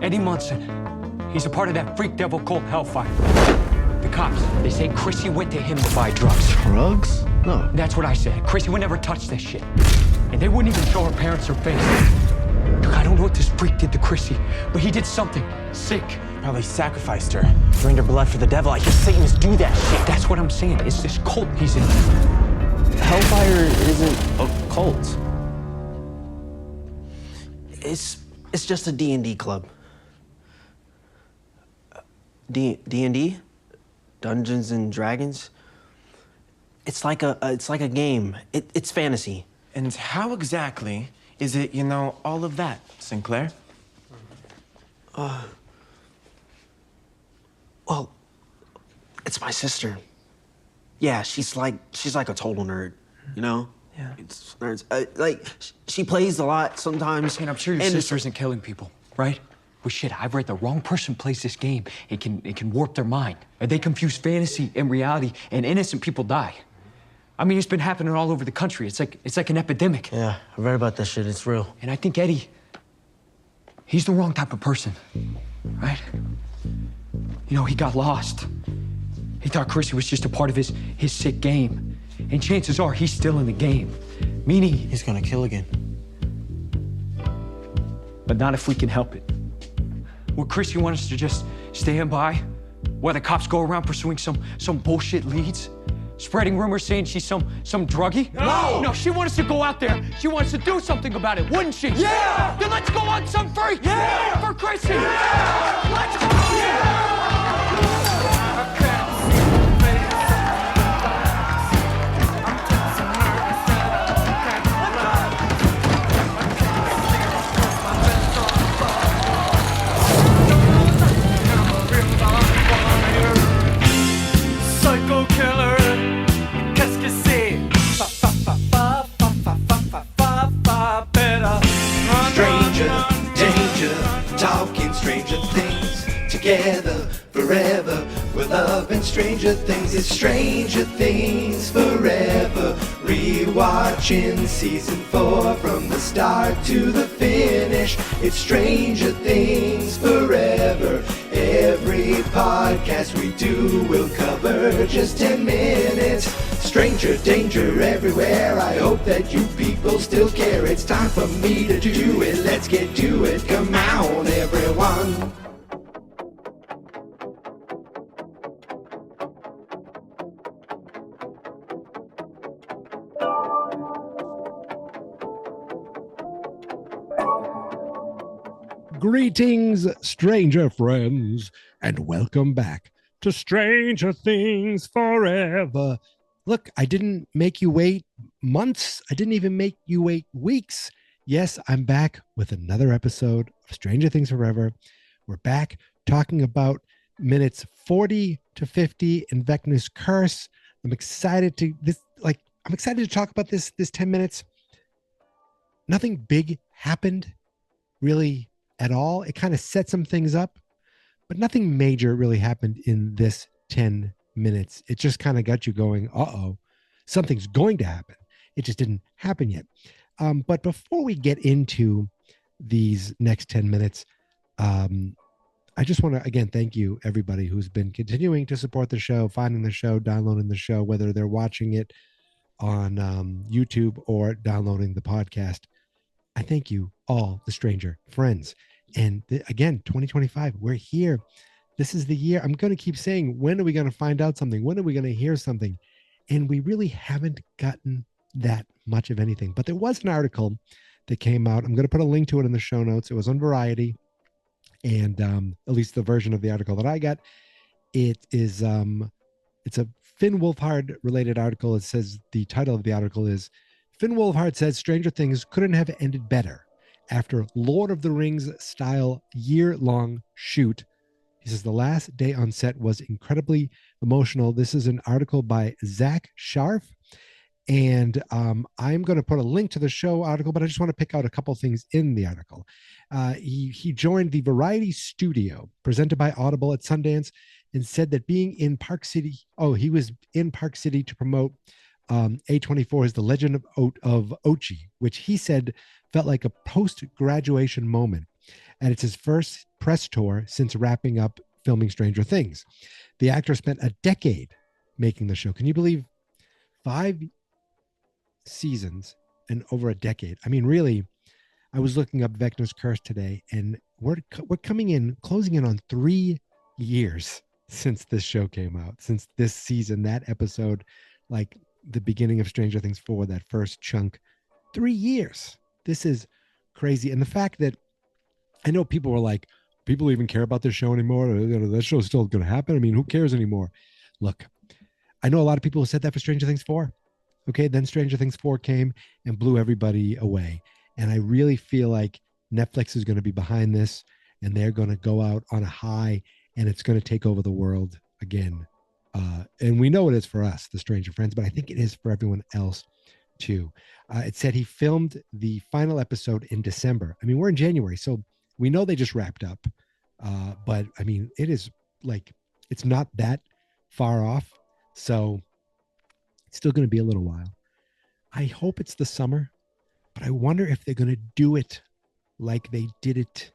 Eddie Munson. He's a part of that freak devil called Hellfire. The cops, they say Chrissy went to him to buy drugs. Drugs? No. That's what I said. Chrissy would never touch this shit. And they wouldn't even show her parents her face. Look, I don't know what this freak did to Chrissy, but he did something sick. Probably sacrificed her, drained her blood for the devil. I hear Satanists do that shit. That's what I'm saying. It's this cult he's in. Hellfire isn't a cult. It's just a D&D club. D&D? Dungeons and Dragons? It's like a game. It's fantasy. And how exactly is it, all of that, Sinclair? Well, it's my sister. Yeah, she's like a total nerd, Yeah. It's nerds. She plays a lot sometimes. And I'm sure your sister isn't killing people, right? Well, shit, I've read the wrong person plays this game. It can warp their mind. And they confuse fantasy and reality, and innocent people die. I mean, it's been happening all over the country. It's like an epidemic. Yeah, I read about that shit. It's real. And I think Eddie, he's the wrong type of person, right? He got lost. He thought Chrissy was just a part of his sick game. And chances are he's still in the game, meaning He's gonna kill again. but not if we can help it. Would Chrissy want us to just stand by while the cops go around pursuing some bullshit leads? Spreading rumors saying she's some druggie? No, she wants us to go out there. She wants to do something about it, wouldn't she? Yeah! Then let's go on some freak! Yeah! For Chrissy! Yeah! Let's go! Yeah! Psycho killer, qu'est-ce que c'est? Better. Stranger danger, talking stranger things together forever. We're loving stranger things. It's stranger things forever. Rewatching season 4 from the start to the finish. It's stranger things forever. Every podcast we do will cover just 10 minutes. Stranger danger everywhere. I hope that you people still care. It's time for me to do it. Let's get to it. Come on, everyone. Greetings, stranger friends, and welcome back to Stranger Things Forever. Look, I didn't make you wait months. I didn't even make you wait weeks. Yes, I'm back with another episode of Stranger Things Forever. We're back talking about minutes 40 to 50 in Vecna's curse. I'm excited to talk about this 10 minutes. Nothing big happened really at all. It kind of set some things up, but nothing major really happened in this 10 minutes. It just kind of got you going, something's going to happen. It just didn't happen yet. But before we get into these next 10 minutes, I just want to, again, thank you, everybody who's been continuing to support the show, finding the show, downloading the show, whether they're watching it on YouTube or downloading the podcast. I thank you all, the stranger friends. And again, 2025, we're here. This is the year. I'm going to keep saying, when are we going to find out something? When are we going to hear something? And we really haven't gotten that much of anything. But there was an article that came out. I'm going to put a link to it in the show notes. It was on Variety. And at least the version of the article that I got, it is, it's a Finn Wolfhard related article. It says, the title of the article is, Finn Wolfhard says Stranger Things couldn't have ended better after Lord of the Rings style year-long shoot. He says the last day on set was incredibly emotional. This is an article by Zach Scharf. And I'm going to put a link to the show article, but I just want to pick out a couple things in the article. He joined the Variety Studio presented by Audible at Sundance and said that being in Park City, he was in Park City to promote A24's The Legend of Ochi, which he said felt like a post-graduation moment. and it's his first press tour since wrapping up filming Stranger Things. The actor spent a decade making the show. Can you believe 5 seasons and over a decade? I mean, really, I was looking up Vecna's Curse today, and we're closing in on 3 years since this show came out, since this season, that episode, like the beginning of Stranger Things 4, that first chunk. 3 years. This is crazy. And the fact that I know people were like, people even care about this show anymore? That show's still going to happen. I mean, who cares anymore? Look, I know a lot of people who said that for Stranger Things 4. Okay, then Stranger Things 4 came and blew everybody away. And I really feel like Netflix is going to be behind this, and they're going to go out on a high, and it's going to take over the world again. And we know it is for us, the Stranger Friends, but I think it is for everyone else too. It said he filmed the final episode in December. I mean, we're in January, so we know they just wrapped up. But I mean, it is like, it's not that far off. So it's still going to be a little while. I hope it's the summer, but I wonder if they're going to do it like they did it.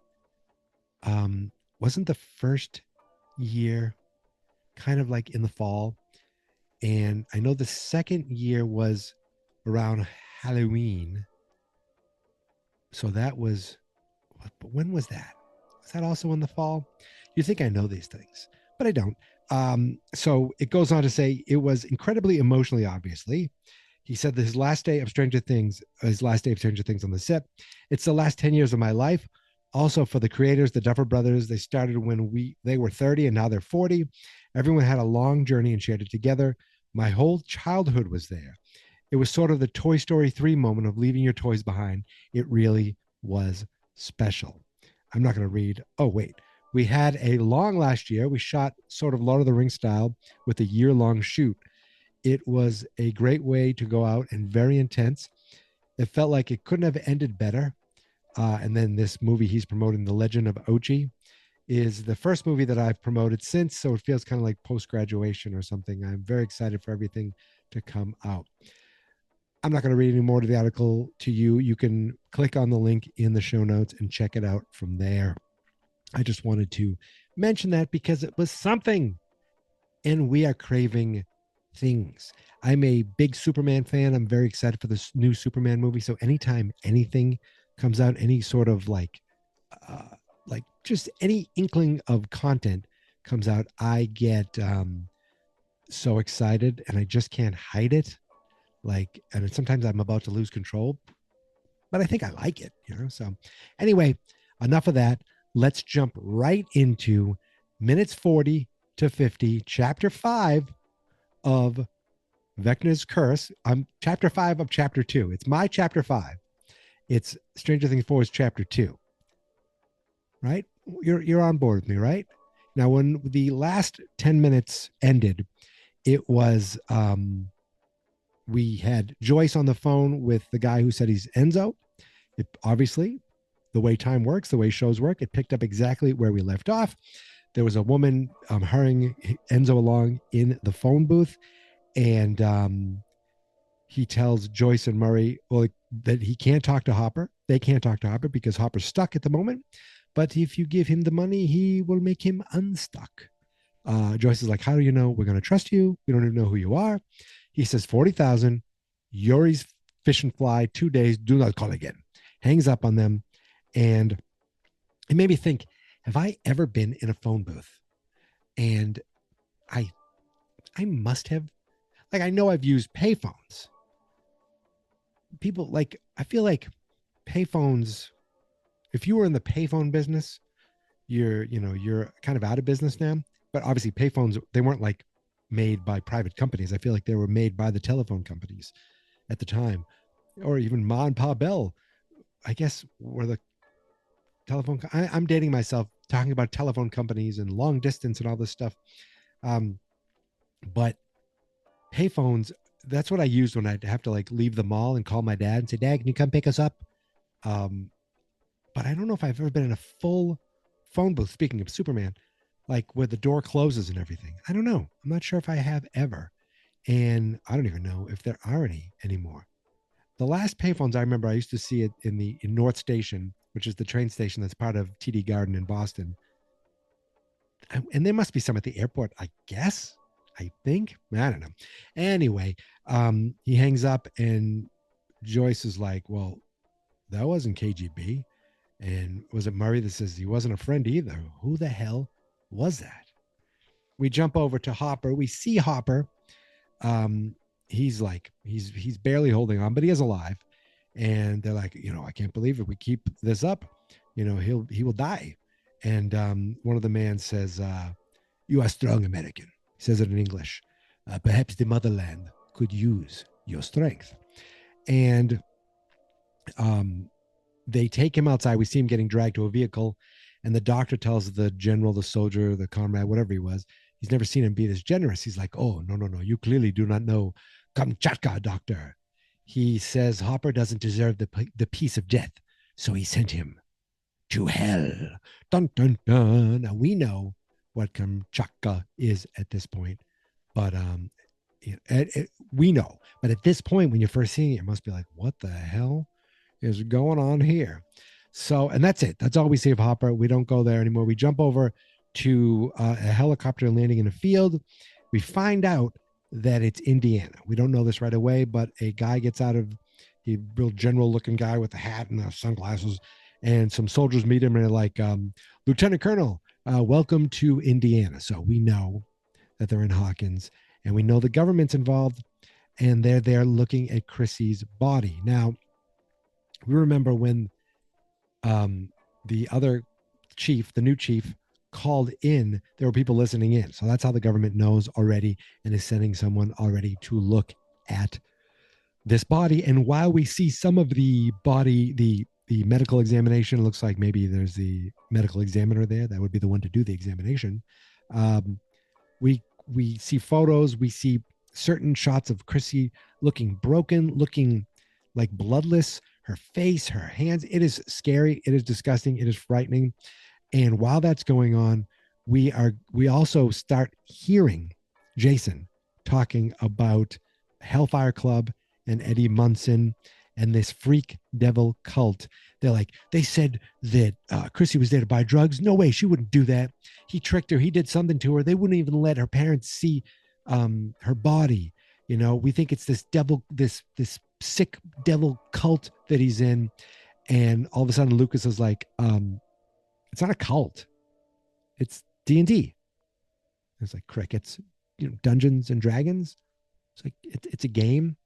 Wasn't the first year kind of like in the fall? And I know the second year was around Halloween. So that was, but when was that? Was that also in the fall? You think I know these things, but I don't. So it goes on to say it was incredibly emotionally, obviously. He said that his last day of Stranger Things on the set. It's the last 10 years of my life. Also for the creators, the Duffer Brothers, they started when they were 30 and now they're 40. Everyone had a long journey and shared it together. My whole childhood was there. It was sort of the Toy Story 3 moment of leaving your toys behind. It really was special. I'm not going to read. Oh, wait. We had a long last year. We shot sort of Lord of the Rings style with a year-long shoot. It was a great way to go out and very intense. It felt like it couldn't have ended better. And then this movie he's promoting, The Legend of Ochi, is the first movie that I've promoted since. So it feels kind of like post-graduation or something. I'm very excited for everything to come out. I'm not going to read any more to the article to you. You can click on the link in the show notes and check it out from there. I just wanted to mention that because it was something, and we are craving things. I'm a big Superman fan. I'm very excited for this new Superman movie. So anytime anything comes out, any sort of like just any inkling of content comes out, I get so excited, and I just can't hide it. And sometimes I'm about to lose control, but I think I like it, So anyway, enough of that. Let's jump right into minutes 40 to 50, chapter 5 of Vecna's Curse. I'm chapter 5 of chapter 2. It's my chapter 5. It's Stranger Things 4's chapter 2. Right? You're on board with me, right? Now, when the last 10 minutes ended, it was we had Joyce on the phone with the guy who said he's Enzo. Obviously, the way time works, the way shows work, it picked up exactly where we left off. There was a woman hurrying Enzo along in the phone booth, and he tells Joyce and Murray that he can't talk to Hopper. They can't talk to Hopper because Hopper's stuck at the moment. But if you give him the money, he will make him unstuck. Joyce is like, how do you know we're going to trust you? We don't even know who you are. He says, 40,000, Yuri's fish and fly, 2 days, do not call again. Hangs up on them. And it made me think, have I ever been in a phone booth? And I must have. I know I've used payphones. People I feel like payphones, if you were in the payphone business, you're kind of out of business now. But obviously payphones, they weren't made by private companies. I feel like they were made by the telephone companies at the time, or even Ma and Pa Bell, I guess, were the telephone. I'm dating myself talking about telephone companies and long distance and all this stuff. But payphones, that's what I used when I'd have to leave the mall and call my dad and say, Dad, can you come pick us up? But I don't know if I've ever been in a full phone booth, speaking of Superman, where the door closes and everything. I don't know. I'm not sure if I have ever. And I don't even know if there are any anymore. The last payphones I remember, I used to see it in North Station which is the train station that's part of TD Garden in Boston. And there must be some at the airport, I guess. I think. I don't know. Anyway, he hangs up and Joyce is like, well, that wasn't KGB. And was it Murray that says he wasn't a friend either? Who the hell was that? We jump over to Hopper. We see Hopper. He's barely holding on, but he is alive. And they're like, I can't believe if we keep this up, he will die. And one of the men says, you are strong American. He says it in English. Perhaps the motherland could use your strength. And they take him outside. We see him getting dragged to a vehicle. And the doctor tells the general, the soldier, the comrade, whatever he was, he's never seen him be this generous. He's like, oh, no. You clearly do not know Kamchatka, doctor. He says Hopper doesn't deserve the peace of death. So he sent him to hell. Dun, dun, dun. Now we know what Kamchatka is at this point. But we know. But at this point, when you're first seeing it, you must be like, what the hell is going on here? So, and that's it. That's all we see of Hopper. We don't go there anymore. We jump over to a helicopter landing in a field. We find out that it's Indiana. We don't know this right away, but a guy gets out of, the real general looking guy with a hat and the sunglasses, and some soldiers meet him and they're like, Lieutenant Colonel, welcome to Indiana. So we know that they're in Hawkins, and we know the government's involved, and they're there looking at Chrissy's body. Now, we remember when the other chief, the new chief, called in, there were people listening in. So that's how the government knows already and is sending someone already to look at this body. And while we see some of the body, the medical examination, looks like maybe there's the medical examiner there. That would be the one to do the examination. We see photos. We see certain shots of Chrissy looking broken, looking like bloodless. Her face, her hands. It is scary. It is disgusting. It is frightening. And while that's going on, we also start hearing Jason talking about Hellfire Club and Eddie Munson and this freak devil cult. They said that Chrissy was there to buy drugs. No way, she wouldn't do that. He tricked her. He did something to her. They wouldn't even let her parents see her body. We think it's this devil, this sick devil cult that he's in. And all of a sudden Lucas is like, it's not a cult, it's D&D. It's like crickets, Dungeons and Dragons. It's like it's a game,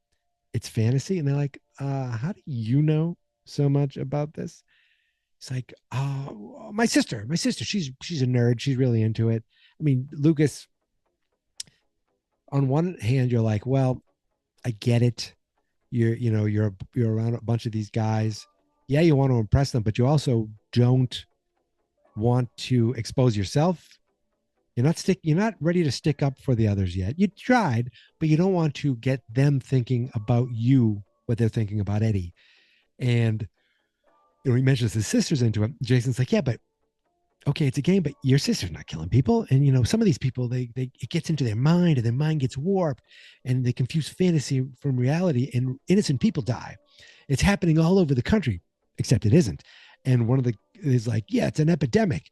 it's fantasy. And they're like, how do you know so much about this? It's like, my sister, she's a nerd, she's really into it. I mean, Lucas, on one hand, you're like, well, I get it. You're around a bunch of these guys. Yeah, you want to impress them, but you also don't want to expose yourself. You're not ready to stick up for the others yet. You tried, but you don't want to get them thinking about you what they're thinking about Eddie. And he mentions his sister's into it. Jason's like, yeah, but okay, it's a game, but your sister's not killing people. And some of these people, it gets into their mind, and their mind gets warped, and they confuse fantasy from reality, and innocent people die. It's happening all over the country, except it isn't. And one of the is like, yeah, it's an epidemic,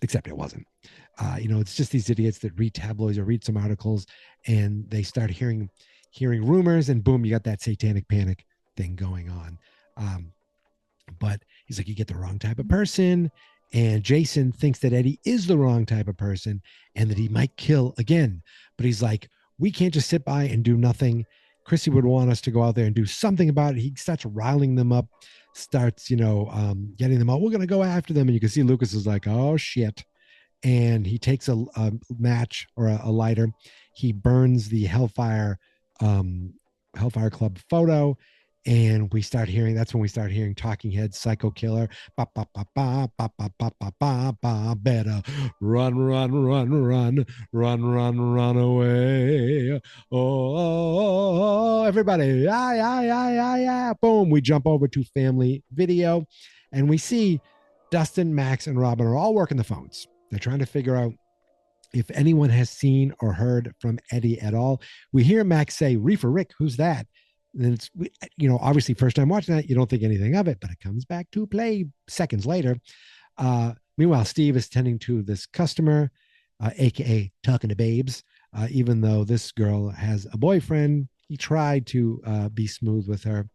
except it wasn't. It's just these idiots that read tabloids or read some articles, and they start hearing rumors, and boom, you got that satanic panic thing going on. But he's like, you get the wrong type of person. And Jason thinks that Eddie is the wrong type of person and that he might kill again. But he's like, we can't just sit by and do nothing. Chrissy would want us to go out there and do something about it. He starts riling them up, starts, getting them out. We're going to go after them. And you can see Lucas is like, oh, shit. And he takes a match or a lighter. He burns the Hellfire Club photo. And that's when we start hearing Talking Heads, Psycho Killer, ba, ba, ba, ba, ba, ba, ba, ba, ba, ba, better run away. Oh, everybody, yeah. Boom, we jump over to family video, and we see Dustin, Max, and Robin are all working the phones. They're trying to figure out if anyone has seen or heard from Eddie at all. We hear Max say, Reefer Rick, who's that? then it's, obviously first time watching that, you don't think anything of it, but it comes back to play seconds later. Meanwhile, Steve is tending to this customer, aka talking to babes. Even though this girl has a boyfriend, he tried to be smooth with her.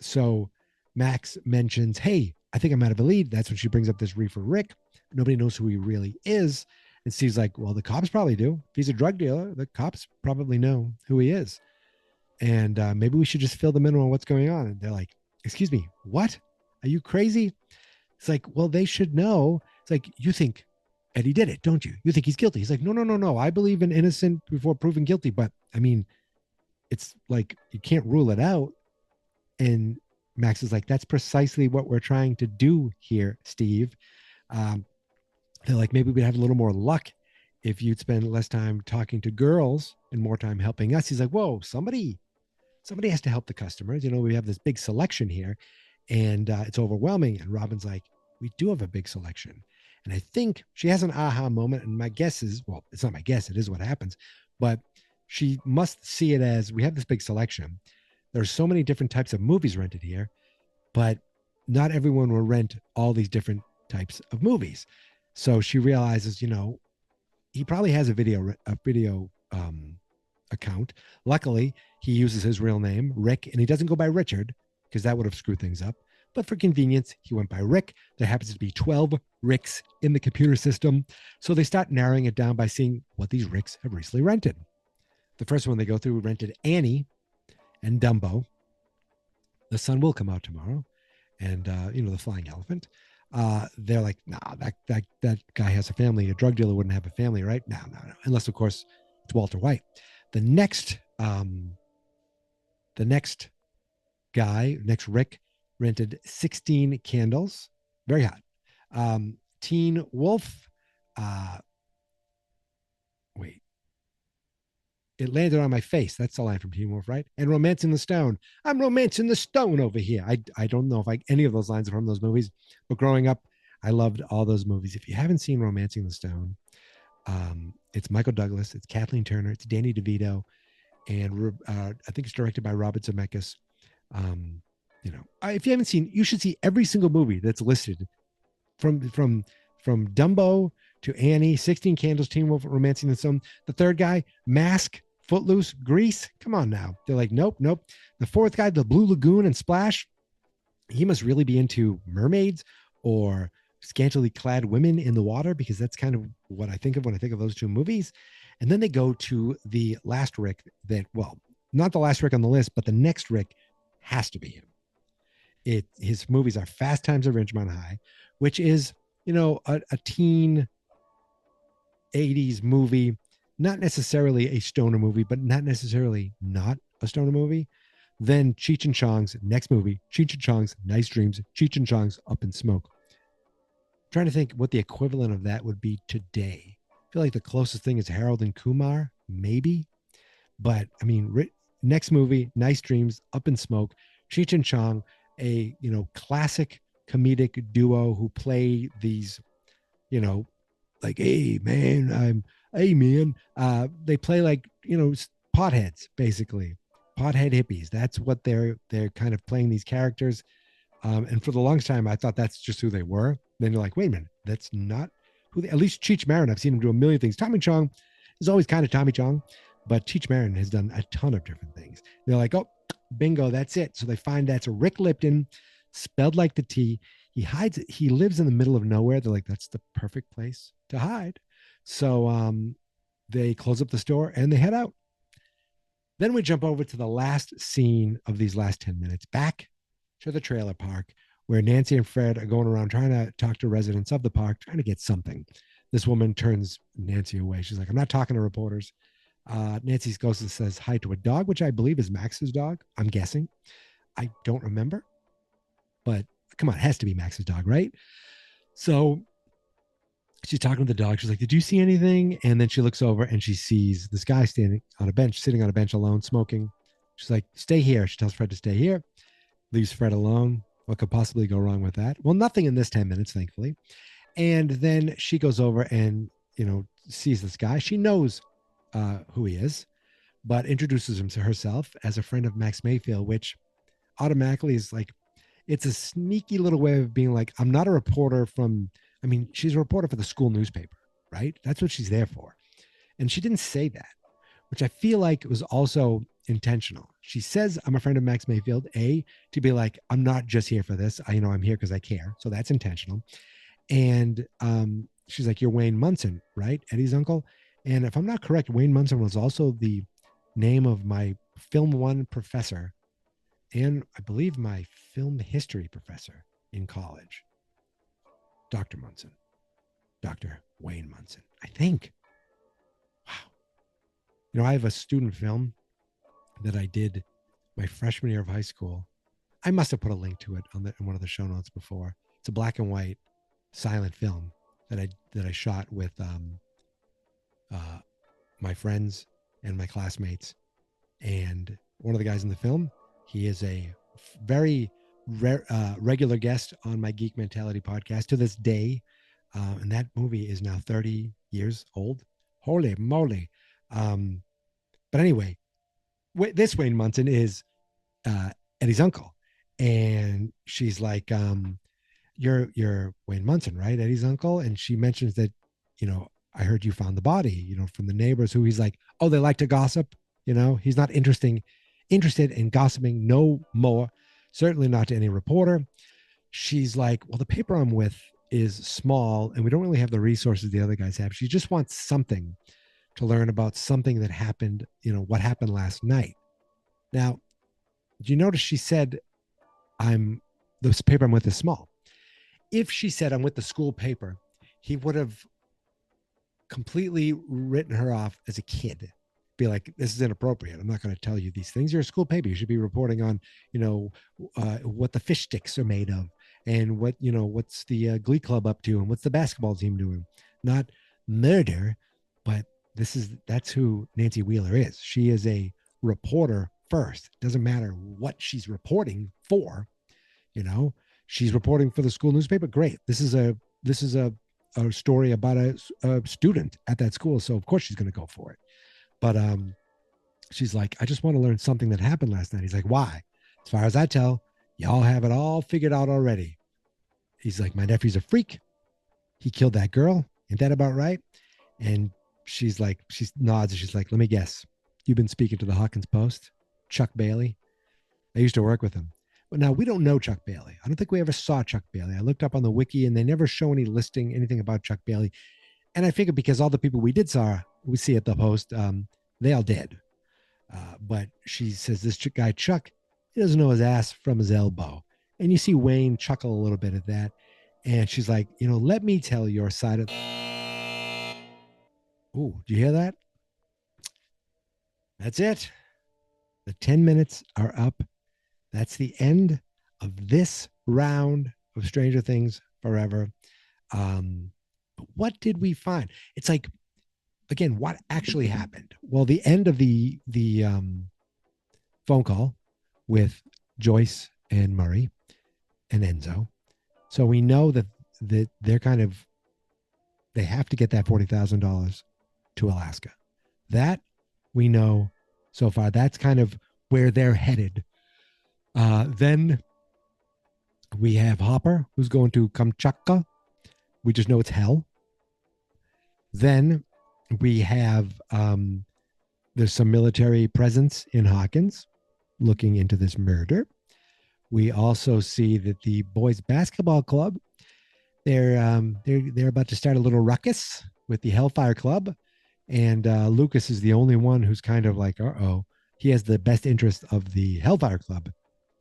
So Max mentions, "Hey, I think I'm out of a lead." That's when she brings up this reefer Rick. Nobody knows who he really is. And Steve's like, "Well, the cops probably do. If he's a drug dealer, the cops probably know who he is. And maybe we should just fill them in on what's going on." And they're like, "Excuse me, what? Are you crazy?" It's like, "Well, they should know." It's like, "You think Eddie did it, don't you? You think he's guilty?" He's like, "No, no, no, no. I believe in innocent before proven guilty. But I mean, it's like, you can't rule it out." And Max is like, "That's precisely what we're trying to do here, Steve." They're like, "Maybe we'd have a little more luck if you'd spend less time talking to girls and more time helping us." He's like, "Whoa, somebody has to help the customers. We have this big selection here, and it's overwhelming." And Robin's like, "We do have a big selection." And I think she has an aha moment. And my guess is, well, it's not my guess, it is what happens, but she must see it as, we have this big selection. There's so many different types of movies rented here, but not everyone will rent all these different types of movies. So she realizes, he probably has a video account. Luckily, he uses his real name, Rick, and he doesn't go by Richard because that would have screwed things up. But for convenience, he went by Rick. There happens to be 12 Ricks in the computer system. So they start narrowing it down by seeing what these Ricks have recently rented. The first one they go through rented Annie and Dumbo. The sun will come out tomorrow. And, the flying elephant. They're like, "Nah, that guy has a family. A drug dealer wouldn't have a family, right? No. Unless, of course, it's Walter White." The next Rick rented 16 candles. Very hot. Teen Wolf. It landed on my face. That's the line from Teen Wolf, right? And Romancing the Stone. I'm romancing the stone over here. I don't know if any of those lines are from those movies, but growing up, I loved all those movies. If you haven't seen Romancing the Stone, it's Michael Douglas, it's Kathleen Turner, it's Danny DeVito, and I think it's directed by Robert Zemeckis. If you haven't seen, you should see every single movie that's listed, from Dumbo to Annie, 16 Candles, Teen Wolf, Romancing the Stone. The third guy, Mask, Footloose, Grease. Come on now. They're like, nope. The fourth guy, The Blue Lagoon and Splash. He must really be into mermaids or scantily clad women in the water, because that's kind of what I think of when I think of those two movies. And then they go to the last Rick not the last Rick on the list, but the next Rick has to be him. His movies are Fast Times at Ridgemont High, which is, a teen 80s movie, not necessarily a stoner movie, but not necessarily not a stoner movie. Then Cheech and Chong's next movie, Cheech and Chong's Nice Dreams, Cheech and Chong's Up in Smoke. I'm trying to think what the equivalent of that would be today. I feel like the closest thing is Harold and Kumar, maybe. But I mean, next movie, Nice Dreams, Up in Smoke, Cheech and Chong, a classic comedic duo who play these, like, hey man, they play like, potheads, basically, pothead hippies. That's what they're kind of playing, these characters. And for the longest time, I thought that's just who they were. Then you're like, wait a minute, that's not who at least Cheech Marin, I've seen him do a million things. Tommy Chong is always kind of Tommy Chong, but Cheech Marin has done a ton of different things. They're like, oh, bingo, that's it. So they find that's a Rick Lipton, spelled like the T. He lives in the middle of nowhere. They're like, that's the perfect place to hide. So they close up the store and they head out. Then we jump over to the last scene of these last 10 minutes, back to the trailer park, where Nancy and Fred are going around trying to talk to residents of the park, trying to get something. This woman turns Nancy away. She's like, I'm not talking to reporters. Nancy goes and says hi to a dog, which I believe is Max's dog. I'm guessing. I don't remember. But come on, it has to be Max's dog, right? So she's talking to the dog. She's like, did you see anything? And then she looks over and she sees this guy sitting on a bench alone, smoking. She's like, stay here. She tells Fred to stay here, leaves Fred alone. What could possibly go wrong with that? Well, nothing in this 10 minutes, thankfully. And then she goes over and, sees this guy. She knows who he is, but introduces herself as a friend of Max Mayfield, which automatically is like, it's a sneaky little way of being like, I'm not a reporter from, I mean, she's a reporter for the school newspaper, right? That's what she's there for. And she didn't say that, which I feel like was also intentional. She says, I'm a friend of Max Mayfield, to be like, I'm not just here for this. I'm here because I care. So that's intentional. And she's like, you're Wayne Munson, right? Eddie's uncle. And if I'm not correct, Wayne Munson was also the name of my film one professor, and I believe my film history professor in college, Dr. Munson, Dr. Wayne Munson, I think. Wow. I have a student film that I did my freshman year of high school. I must have put a link to it in one of the show notes before. It's a black and white silent film that I shot with my friends and my classmates. And one of the guys in the film, he is a very regular guest on my Geek Mentality podcast to this day. And that movie is now 30 years old. Holy moly. But anyway, this Wayne Munson is Eddie's uncle. And she's like, you're Wayne Munson, right? Eddie's uncle. And she mentions that, I heard you found the body, from the neighbors, who he's like, oh, they like to gossip. He's not interested in gossiping no more. Certainly not to any reporter. She's like, well, the paper I'm with is small and we don't really have the resources the other guys have. She just wants something to learn about something that happened, what happened last night. Now, do you notice she said, the paper I'm with is small. If she said I'm with the school paper, he would have completely written her off as a kid. Be like, this is inappropriate. I'm not going to tell you these things. You're a school paper. You should be reporting on, what the fish sticks are made of, and what's the Glee Club up to, and what's the basketball team doing. Not murder, but that's who Nancy Wheeler is. She is a reporter first. Doesn't matter what she's reporting for. She's reporting for the school newspaper. Great. This is a story about a student at that school, so of course she's going to go for it. But she's like, I just want to learn something that happened last night. He's like, why? As far as I tell, y'all have it all figured out already. He's like, my nephew's a freak. He killed that girl. Ain't that about right? And she nods and she's like, let me guess. You've been speaking to the Hawkins Post, Chuck Bailey. I used to work with him. But now we don't know Chuck Bailey. I don't think we ever saw Chuck Bailey. I looked up on the wiki and they never show anything about Chuck Bailey. And I figured because all the people we see at the Post, they all dead. But she says this guy, Chuck, he doesn't know his ass from his elbow. And you see Wayne chuckle a little bit at that. And she's like, let me tell your side of... Oh, do you hear that? That's it. The 10 minutes are up. That's the end of this round of Stranger Things Forever. But what did we find? It's like, again, what actually happened? Well, the end of the phone call with Joyce and Murray and Enzo. So we know that they're they have to get that $40,000 to Alaska. That we know so far. That's kind of where they're headed. Then we have Hopper, who's going to Kamchatka. We just know it's hell. Then we have there's some military presence in Hawkins looking into this murder. We also see that the boys basketball club, they're about to start a little ruckus with the Hellfire Club, and Lucas is the only one who's kind of like, he has the best interest of the Hellfire Club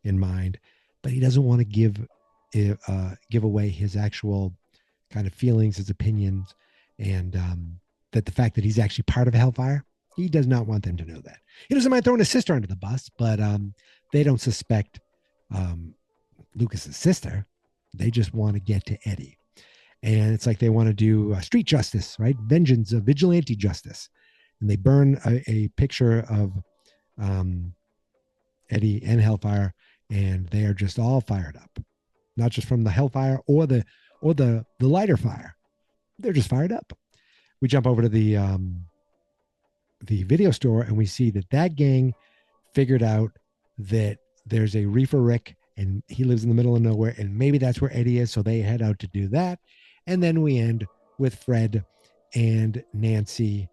in mind, but he doesn't want to give away his actual kind of feelings, his opinions, and that the fact that he's actually part of Hellfire, he does not want them to know that. He doesn't mind throwing his sister under the bus, but they don't suspect Lucas's sister. They just want to get to Eddie. And it's like they want to do street justice, right? Vengeance, vigilante justice. And they burn a picture of Eddie and Hellfire, and they are just all fired up. Not just from the Hellfire or the lighter fire. They're just fired up. We jump over to the the video store, and we see that gang figured out that there's a Reefer Rick and he lives in the middle of nowhere, and maybe that's where Eddie is, so they head out to do that. And then we end with Fred and Nancy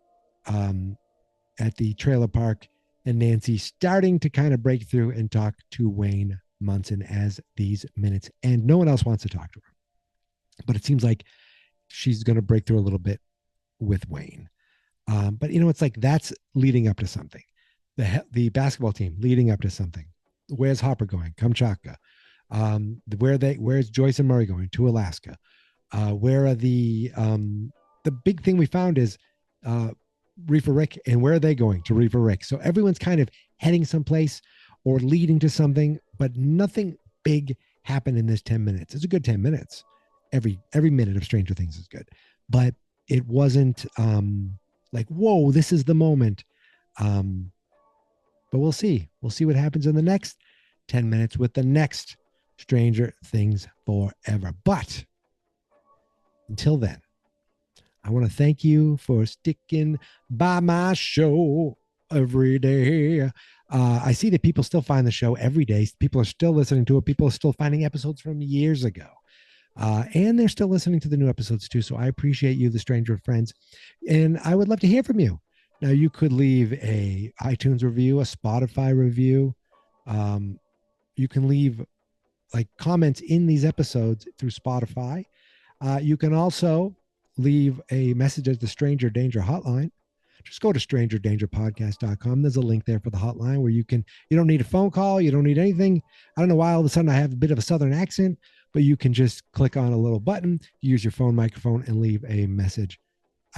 at the trailer park, and Nancy starting to kind of break through and talk to Wayne Munson as these minutes end. No one else wants to talk to her, but it seems like she's going to break through a little bit with Wayne. But it's like that's leading up to something. The basketball team leading up to something. Where's Hopper going? Kamchatka. Where's Joyce and Murray going? To Alaska. Where are the big thing we found is Reefer Rick, and where are they going? To Reefer Rick. So everyone's kind of heading someplace or leading to something, but nothing big happened in this 10 minutes. It's a good 10 minutes. Every minute of Stranger Things is good, but it wasn't like, whoa, this is the moment. But we'll see. We'll see what happens in the next 10 minutes with the next Stranger Things Forever. But until then, I want to thank you for sticking by my show every day. I see that people still find the show every day. People are still listening to it. People are still finding episodes from years ago. And they're still listening to the new episodes too. So I appreciate you, the Stranger Friends. And I would love to hear from you. Now, you could leave a iTunes review, a Spotify review. You can leave like comments in these episodes through Spotify. You can also leave a message at the Stranger Danger hotline. Just go to strangerdangerpodcast.com. There's a link there for the hotline where you don't need a phone call. You don't need anything. I don't know why all of a sudden I have a bit of a Southern accent, but you can just click on a little button, use your phone microphone, and leave a message.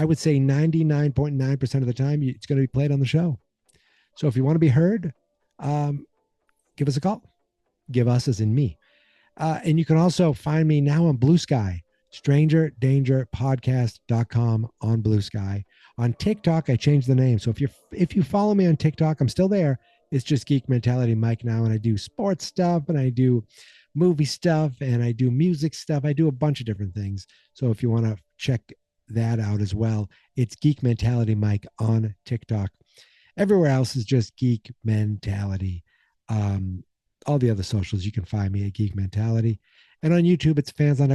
I would say 99.9% of the time, it's going to be played on the show. So if you want to be heard, give us a call. Give us as in me. And you can also find me now on Blue Sky, strangerdangerpodcast.com on Blue Sky. On TikTok, I changed the name. So if you follow me on TikTok, I'm still there. It's just Geek Mentality Mike now, and I do sports stuff, and I do movie stuff, and I do music stuff. I do a bunch of different things. So if you want to check that out as well, it's Geek Mentality Mike on TikTok. Everywhere else is just Geek Mentality. All the other socials, you can find me at Geek Mentality. And on YouTube, it's Fans Not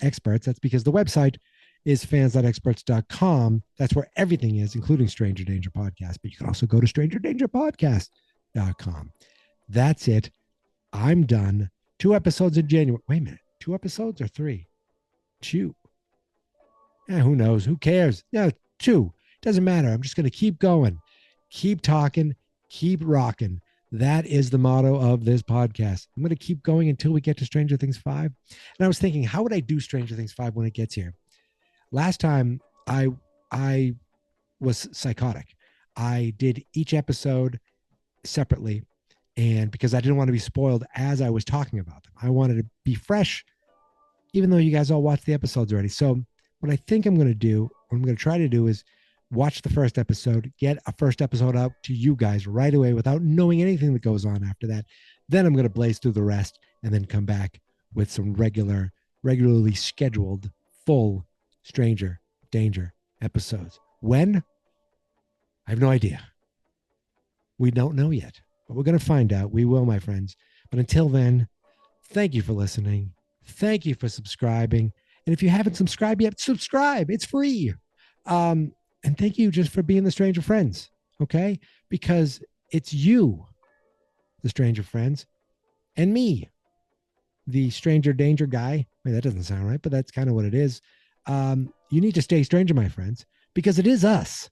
Experts. That's because the website is fansnotexperts.com. That's where everything is, including Stranger Danger Podcast. But you can also go to strangerdangerpodcast.com. That's it. I'm done. 2 episodes in January. Wait a minute. 2 episodes or 3? 2. Who knows? Who cares? Yeah, 2. Doesn't matter. I'm just going to keep going. Keep talking. Keep rocking. That is the motto of this podcast. I'm going to keep going until we get to Stranger Things 5. And I was thinking, how would I do Stranger Things 5 when it gets here? Last time I was psychotic. I did each episode separately, and because I didn't want to be spoiled as I was talking about them. I wanted to be fresh, even though you guys all watched the episodes already. So what I think I'm going to do, what I'm going to try to do is watch the first episode, get a first episode out to you guys right away without knowing anything that goes on after that. Then I'm going to blaze through the rest and then come back with some regularly scheduled full Stranger Danger episodes. When? I have no idea. We don't know yet, but we're going to find out. We will, my friends. But until then, thank you for listening. Thank you for subscribing. And if you haven't subscribed yet, subscribe. It's free. And thank you just for being the Stranger Friends, okay? Because it's you, the Stranger Friends, and me, the Stranger Danger guy. Wait, that doesn't sound right, but that's kind of what it is. You need to stay stranger, my friends, because it is us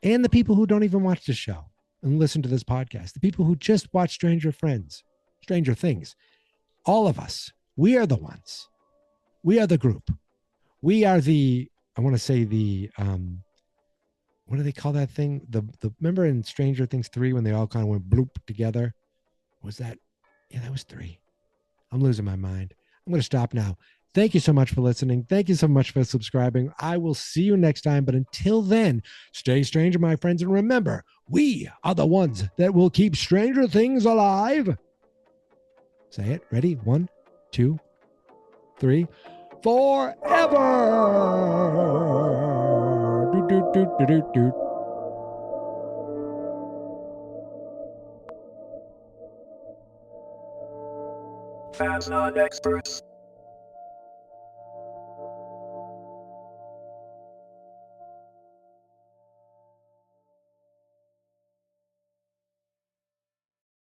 and the people who don't even watch the show and listen to this podcast, the people who just watch Stranger Things, all of us, we are the ones. We are the group. We are the, I want to say the, what do they call that thing? The remember in Stranger Things 3 when they all kind of went bloop together? Was that? Yeah, that was 3. I'm losing my mind. I'm going to stop now. Thank you so much for listening. Thank you so much for subscribing. I will see you next time. But until then, stay stranger, my friends. And remember, we are the ones that will keep Stranger Things alive. Say it. Ready? 1, 2, 3. Forever. do, do, do, do. Fans not experts.